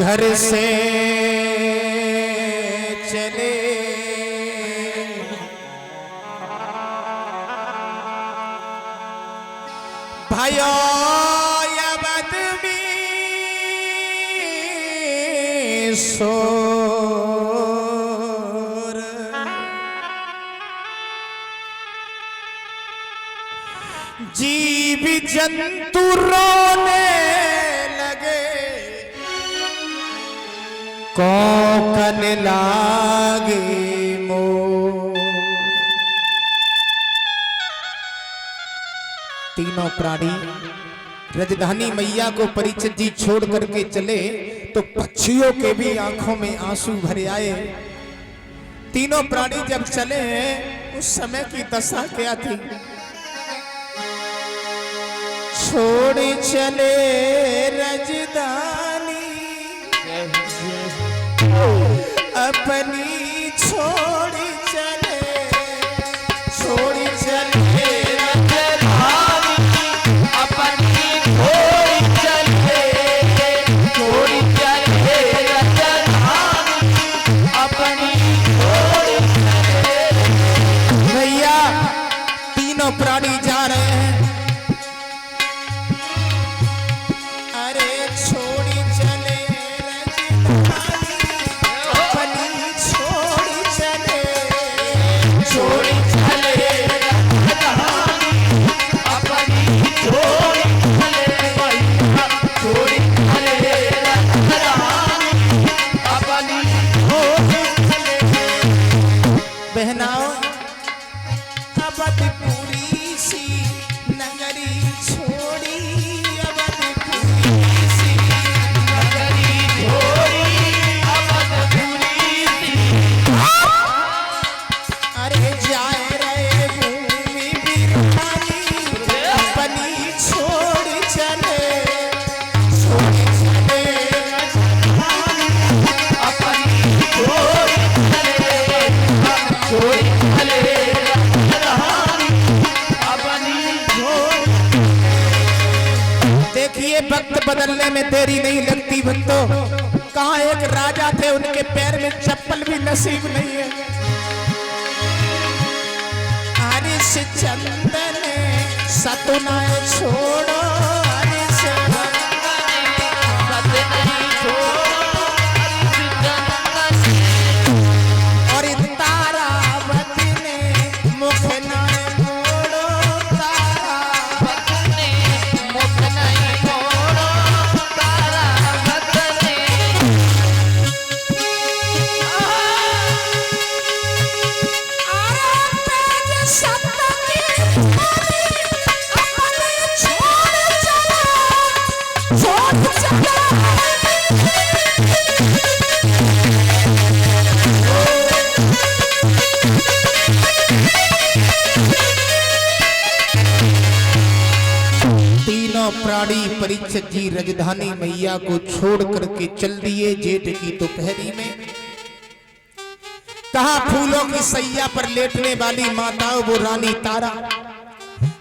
घर से चले भाइयों अवध में शोर, जीव जंतु रोने लगे, कोकन लागे मोर। तीनों प्राणी राजधानी मैया को परीक्षित जी छोड़ करके चले तो पक्षियों के भी आंखों में आंसू भरे आए। तीनों प्राणी जब चले उस समय की दशा क्या थी? छोड़ चले राजधानी अपनी, छोड़ चले भैया। तीनों प्राणी जा रहे हैं, अरे छोड़ चले अपनी, छोड़ चले बहनाओ। अवधपुरी सी नगरी छोड़ी, अवधपुरी सी नगरी छोड़ी, अवधपुरी सी। अरे जाए रहे भूमि बिरहानी अपनी, छोड़ चले देखिए वक्त बदलने में देरी नहीं लगती भक्तों। कहाँ एक राजा थे, उनके पैर में चप्पल भी नसीब नहीं है। हरीश चंदन सतुनाए छोड़ो, हरीश और तारावती ने मुख नाए मोड़ो, तारावती ने मुख नाए मोड़ो, तारावती ने। अरे तेज शब्द की मारी अपने छोड़ चला, छोड़ चला। तीनों प्राणी परीक्षित जी राजधानी मैया को छोड़ करके चल दिए जेठ की दोपहरी में। कहा फूलों की सैया पर लेटने वाली माताओं वो रानी तारा,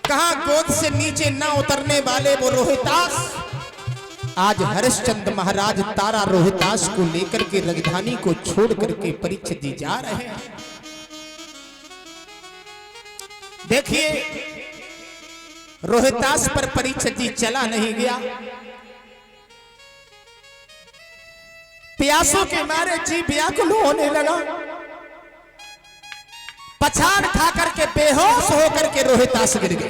कहा गोद से नीचे ना उतरने वाले वो रोहितास। आज हरिश्चंद्र महाराज तारा रोहितास को लेकर के राजधानी को छोड़ करके परीक्षित जी जा रहे हैं। देखिए रोहितास पर परीक्षित जी चला नहीं गया। प्यासों के मारे जी व्याकुल होने लगा। पछाड़ खा करके बेहोश होकर के रोहितास गिर गए।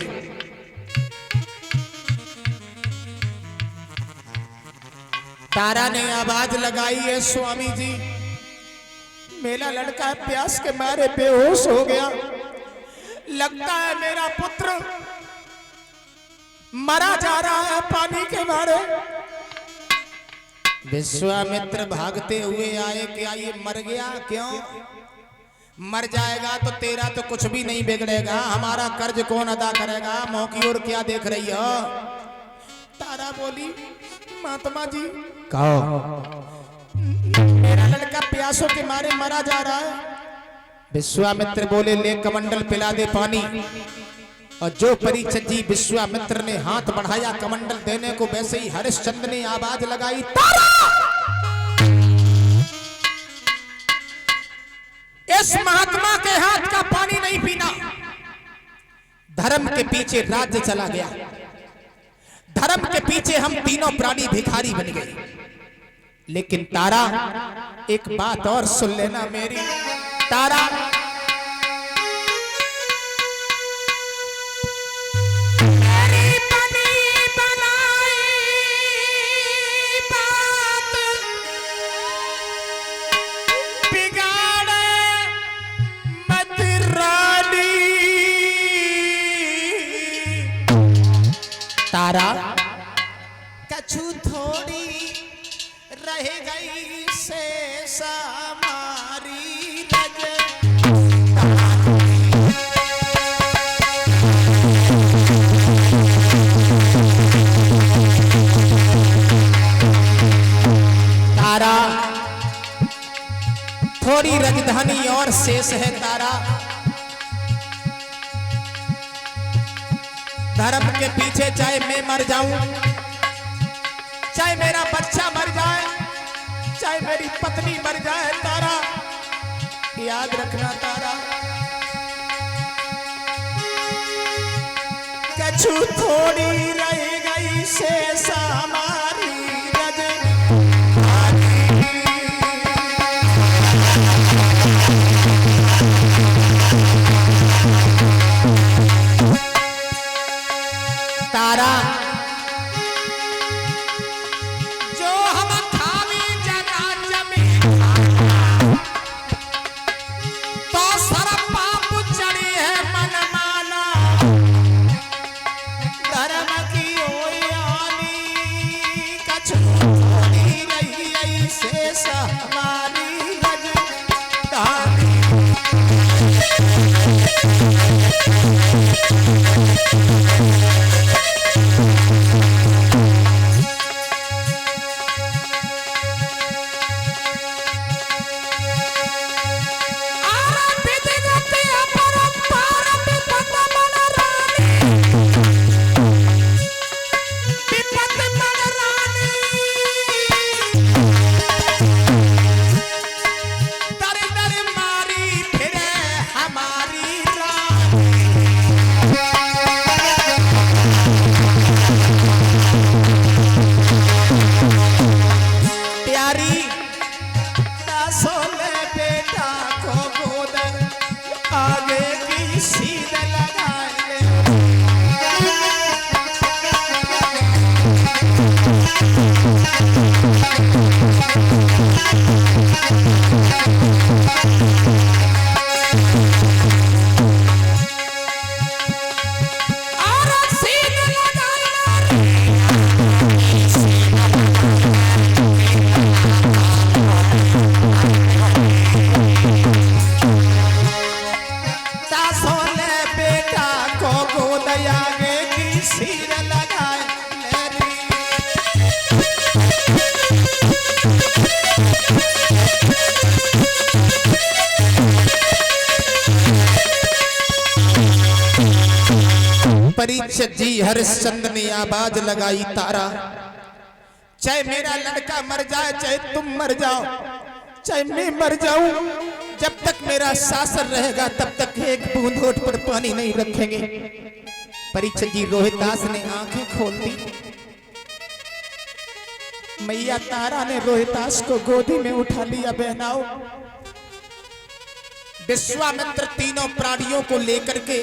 तारा ने आवाज लगाई है, स्वामी जी मेरा लड़का प्यास के मारे बेहोश हो गया, लगता है मेरा पुत्र मरा जा रहा है पानी के मारे। विश्वामित्र भागते हुए आए, क्या ये मर गया? क्यों मर जाएगा तो तेरा तो कुछ भी नहीं बिगड़ेगा, हमारा कर्ज कौन अदा करेगा? मुंह की ओर क्या देख रही हो? तारा बोली, महात्मा जी कहो मेरा लड़का प्यासों के मारे मरा जा रहा है। विश्वामित्र बोले, ले कमंडल पिला दे पानी। और जो परीक्षित जी विश्वामित्र ने हाथ बढ़ाया कमंडल देने को, वैसे ही हरिश्चंद्र ने आवाज लगाई, तारा इस महात्मा के हाथ का पानी नहीं पीना। धर्म के पीछे राज्य चला गया, धर्म के पीछे हम तीनों प्राणी भिखारी बन गए। लेकिन तारा, एक बात और सुन लेना मेरी तारा, तारा कछु थोड़ी रह गई शेष हमारी रज। तारा थोड़ी राजधानी और शेष है तारा। धर्म के पीछे चाहे मैं मर जाऊं, चाहे मेरा बच्चा मर जाए, चाहे मेरी पत्नी मर जाए, तारा याद रखना तारा, कछु थोड़ी रह गई शेष हमारी रज। तारा जो हम खावी जगा जमीन तो सर पाप चढ़ी है मन माना। धर्म की ओयानी कछु थोड़ी रही शेष हमारी रज। परीक्षित जी हरिश्चंद्र ने आवाज लगाई तारा, चाहे मेरा लड़का मर जाए, चाहे तुम मर जाओ, चाहे मैं मर जाऊं, जब तक मेरा शासन रहेगा तब तक एक बूंद होठ पर पानी नहीं रखेंगे। परीक्षित जी रोहिदास ने आंखें खोल दी। मैया तारा ने रोहिदास को गोदी में उठा लिया। बहनाओ, विश्वामित्र तीनों प्राणियों को लेकर के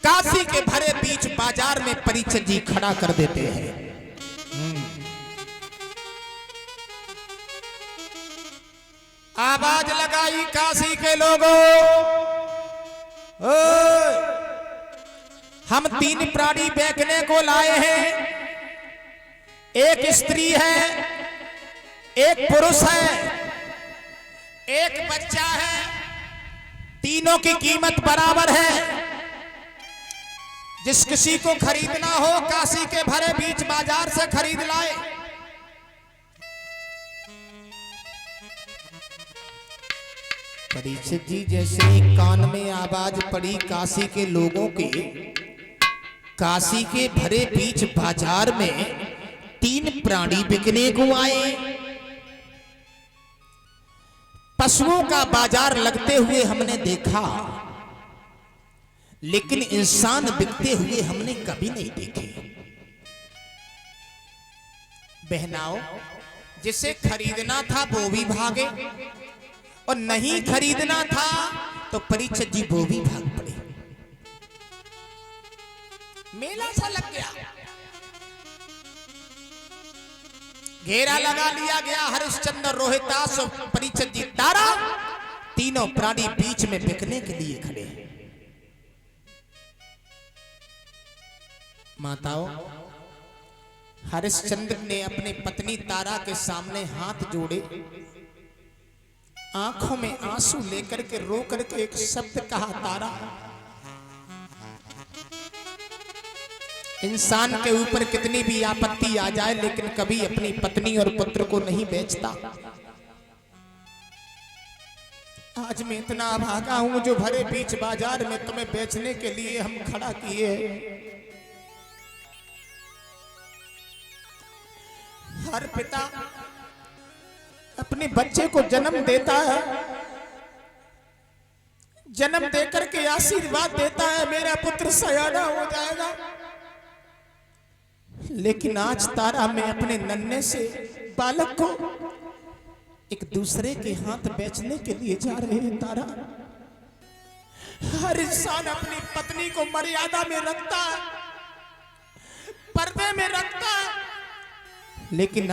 काशी के भरे बीच बाजार में परीक्षित जी खड़ा कर देते हैं। आवाज लगाई काशी के लोगों, हम तीन प्राणी बेचने को लाए हैं। एक स्त्री है, एक पुरुष है, एक बच्चा है। तीनों की कीमत बराबर है। जिस किसी को खरीदना हो काशी के भरे बीच बाजार से खरीद लाए। परीक्षित जी जैसे ही कान में आवाज पड़ी काशी के लोगों के, काशी के भरे बीच बाजार में तीन प्राणी बिकने को आए। पशुओं का बाजार लगते हुए हमने देखा, लेकिन इंसान बिकते हुए हमने कभी नहीं देखे। बहनाओं, जिसे खरीदना था वो भी भागे और नहीं खरीदना था तो परीक्षित जी वो भी भाग पड़े। मेला सा लग गया, घेरा लगा लिया गया। हरिश्चंद्र, रोहितास और परीक्षित जी तारा, तीनों प्राणी बीच में बिकने के लिए खड़े हैं। माताओं, हरिश्चंद्र ने अपने पत्नी तारा के सामने हाथ जोड़े, आंखों में आंसू लेकर के रो करके एक शब्द कहा, तारा। इंसान के ऊपर कितनी भी आपत्ति आ जाए लेकिन कभी अपनी पत्नी और पुत्र को नहीं बेचता। आज मैं इतना भागा हूं जो भरे बीच बाजार में तुम्हें बेचने के लिए हम खड़ा किए। हर पिता अपने बच्चे को जन्म देता है, जन्म देकर के आशीर्वाद देता है, मेरा पुत्र सयाना हो जाएगा। लेकिन आज तारा, मैं अपने नन्हे से बालक को एक दूसरे के हाथ बेचने के लिए जा रहे हैं। तारा, हर इंसान अपनी पत्नी को मर्यादा में रखता है, पर्दे में रखता है, लेकिन